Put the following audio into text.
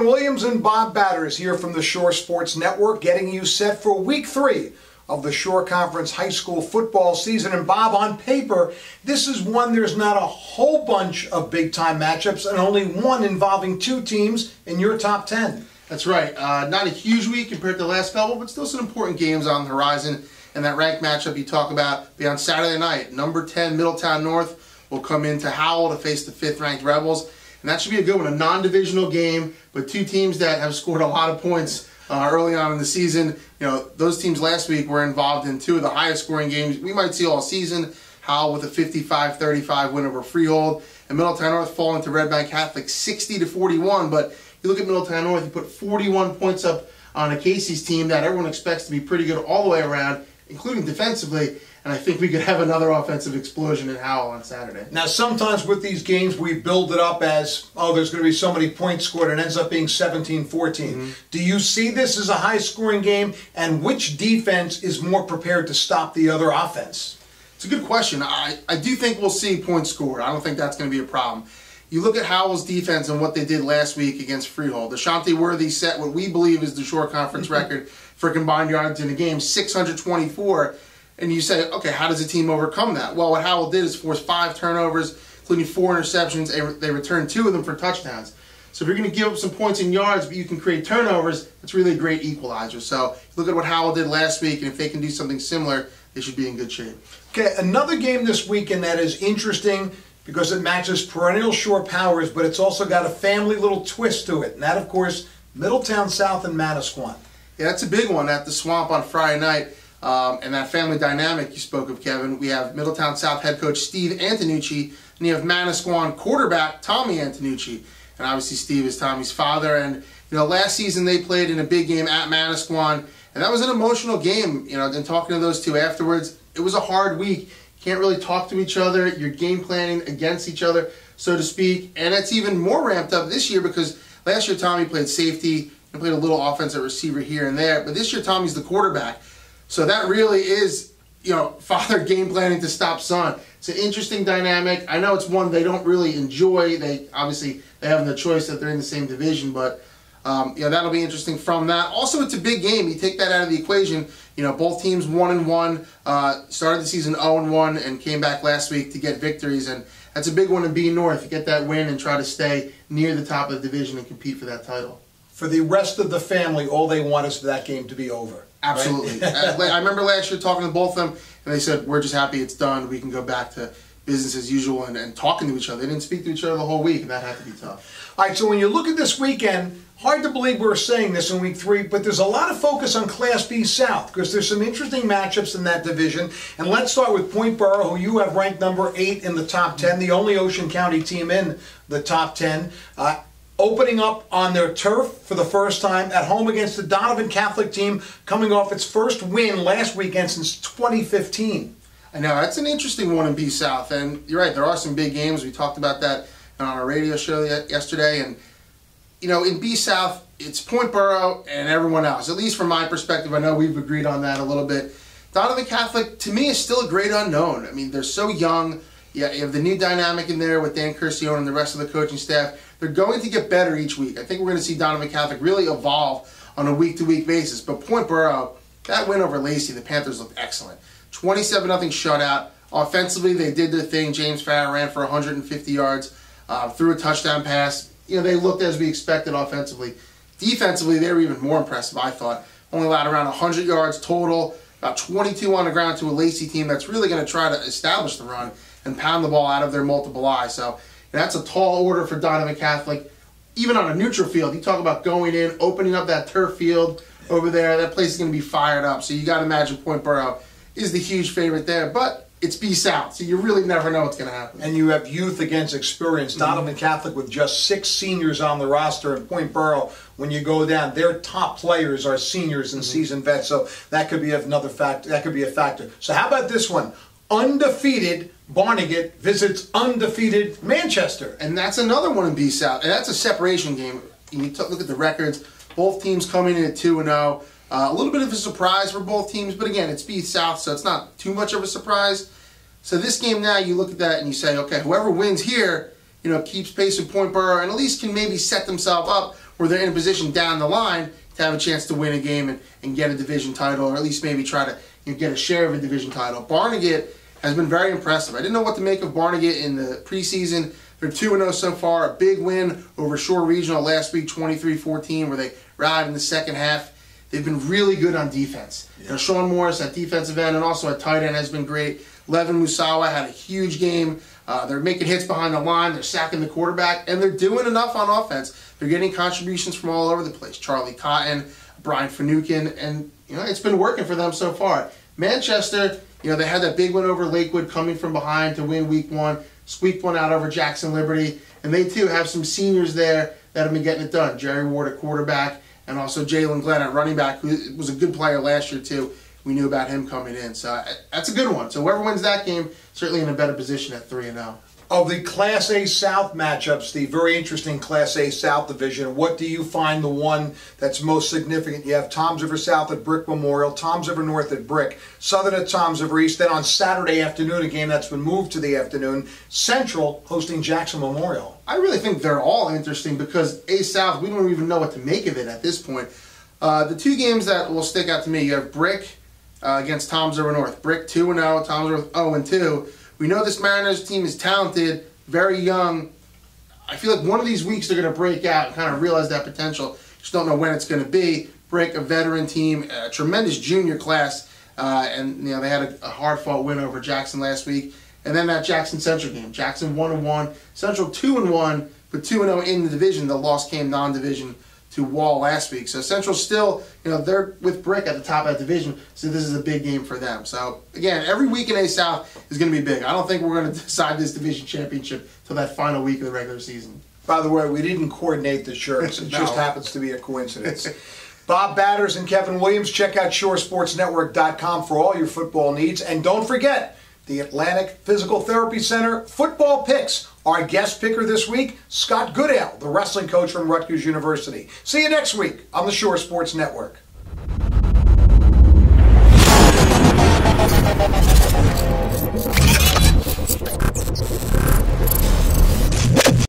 Kevin Williams and Bob Batters here from the Shore Sports Network, getting you set for Week 3 of the Shore Conference High School football season. And Bob, on paper, this is one there's not a whole bunch of big-time matchups and only one involving two teams in your top 10. That's right. Not a huge week compared to the last couple, but still some important games on the horizon. And that ranked matchup you talk about will be on Saturday night. Number 10, Middletown North will come into Howell to face the 5th-ranked Rebels. And that should be a good one, a non-divisional game, but two teams that have scored a lot of points early on in the season. You know, those teams last week were involved in two of the highest scoring games we might see all season. Howell with a 55-35 win over Freehold, and Middletown North falling to Red Bank Catholic 60-41. But you look at Middletown North, you put 41 points up on a Casey's team that everyone expects to be pretty good all the way around, including defensively. And I think we could have another offensive explosion in Howell on Saturday. Now, sometimes with these games, we build it up as, oh, there's going to be so many points scored, and it ends up being 17-14. Do you see this as a high-scoring game, and which defense is more prepared to stop the other offense? It's a good question. I do think we'll see points scored. I don't think that's going to be a problem. You look at Howell's defense and what they did last week against Freehold. Ashante Worthy set what we believe is the Shore Conference record for combined yardage in a game, 624. And you say, okay, how does a team overcome that? Well, what Howell did is force 5 turnovers, including 4 interceptions, and they returned 2 of them for touchdowns. So if you're going to give up some points in yards, but you can create turnovers, that's really a great equalizer. So look at what Howell did last week, and if they can do something similar, they should be in good shape. Okay, another game this weekend that is interesting because it matches perennial Shore powers, but it's also got a family little twist to it. And that, of course, Middletown South and Manasquan. Yeah, that's a big one at the Swamp on Friday night. And that family dynamic you spoke of, Kevin. We have Middletown South head coach Steve Antonucci, and you have Manasquan quarterback Tommy Antonucci. And obviously Steve is Tommy's father. And, you know, last season they played in a big game at Manasquan, and that was an emotional game. You know, then talking to those two afterwards, it was a hard week. You can't really talk to each other. You're game planning against each other, so to speak. And it's even more ramped up this year because last year Tommy played safety and played a little offensive receiver here and there. But this year Tommy's the quarterback. So that really is, you know, father game planning to stop son. It's an interesting dynamic. I know it's one they don't really enjoy. They have the choice that they're in the same division, but you know, that'll be interesting from that. Also, it's a big game. You take that out of the equation. You know, both teams 1-1, started the season 0-1, and came back last week to get victories. And that's a big one in B North. You get that win and try to stay near the top of the division and compete for that title. For the rest of the family, all they want is for that game to be over. Absolutely. Right? I remember last year talking to both of them, and they said, we're just happy it's done. We can go back to business as usual and talking to each other. They didn't speak to each other the whole week, and that had to be tough. All right, so when you look at this weekend, hard to believe we're saying this in Week 3, but there's a lot of focus on Class B South because there's some interesting matchups in that division. And let's start with Point Borough, who you have ranked number 8 in the top 10, the only Ocean County team in the top 10. Opening up on their turf for the first time at home against the Donovan Catholic team, coming off its first win last weekend since 2015. I know, that's an interesting one in B South, and you're right, there are some big games. We talked about that on our radio show yesterday, and you know, in B South, it's Point Borough and everyone else. At least from my perspective, I know we've agreed on that a little bit. Donovan Catholic, to me, is still a great unknown. I mean, they're so young. Yeah, you have the new dynamic in there with Dan Curcione and the rest of the coaching staff. They're going to get better each week. I think we're going to see Donovan Catholic really evolve on a week-to-week basis. But Point Borough, that win over Lacey, the Panthers looked excellent. 27-0 shutout. Offensively, they did their thing. James Farrar ran for 150 yards, threw a touchdown pass. You know, they looked as we expected offensively. Defensively, they were even more impressive, I thought. Only allowed around 100 yards total, about 22 on the ground to a Lacey team that's really going to try to establish the run and pound the ball out of their multiple eyes. So that's a tall order for Donovan Catholic. Even on a neutral field, you talk about going in, opening up that turf field over there. That place is going to be fired up. So you got to imagine Point Borough is the huge favorite there. But it's B South, so you really never know what's going to happen. And you have youth against experience. Donovan Catholic with just 6 seniors on the roster, and Point Borough, when you go down, their top players are seniors and seasoned vets. So that could be another factor. That could be a factor. So how about this one? Undefeated Barnegat visits undefeated Manchester. And that's another one in B South. And that's a separation game. You look at the records. Both teams coming in at 2-0. A little bit of a surprise for both teams. But again, it's B South, so it's not too much of a surprise. So this game now, you look at that and you say, okay, whoever wins here, you know, keeps pace with Point Borough and at least can maybe set themselves up where they're in a position down the line to have a chance to win a game and get a division title, or at least maybe try to get a share of a division title. Barnegat has been very impressive. I didn't know what to make of Barnegat in the preseason. They're 2-0 so far. A big win over Shore Regional last week, 23-14, where they rallied in the second half. They've been really good on defense. Yeah. You know, Sean Morris at defensive end and also at tight end has been great. Levin Musawa had a huge game. They're making hits behind the line. They're sacking the quarterback, and they're doing enough on offense. They're getting contributions from all over the place. Charlie Cotton, Brian Finucane, and it's been working for them so far. Manchester, they had that big win over Lakewood coming from behind to win week 1, squeaked one out over Jackson Liberty, and they too have some seniors there that have been getting it done. Jerry Ward at quarterback, and also Jalen Glenn at running back, who was a good player last year too. We knew about him coming in. So that's a good one. So whoever wins that game, certainly in a better position at 3-0. Of the Class A South matchups, the very interesting Class A South division, what do you find the one that's most significant? You have Toms River South at Brick Memorial, Toms River North at Brick, Southern at Toms River East. Then on Saturday afternoon, a game that's been moved to the afternoon, Central hosting Jackson Memorial. I really think they're all interesting because A South, we don't even know what to make of it at this point. The two games that will stick out to me, you have Brick against Toms River North. Brick 2-0, Toms River 0-2. We know this Mariners team is talented, very young. I feel like one of these weeks they're going to break out and kind of realize that potential. Just don't know when it's going to be. Brick, a veteran team, a tremendous junior class, and they had a hard-fought win over Jackson last week. And then that Jackson Central game. Jackson 1-1, Central 2-1, but 2-0 in the division. The loss came non-division to Wall last week. So Central still, they're with Brick at the top of that division, so this is a big game for them. So again, every week in A South is going to be big. I don't think we're going to decide this division championship till that final week of the regular season. By the way, we didn't coordinate the shirts. It just happens to be a coincidence. Bob Batters and Kevin Williams, check out shoresportsnetwork.com for all your football needs. And don't forget, the Atlantic Physical Therapy Center Football Picks. Our guest picker this week, Scott Goodale, the wrestling coach from Rutgers University. See you next week on the Shore Sports Network.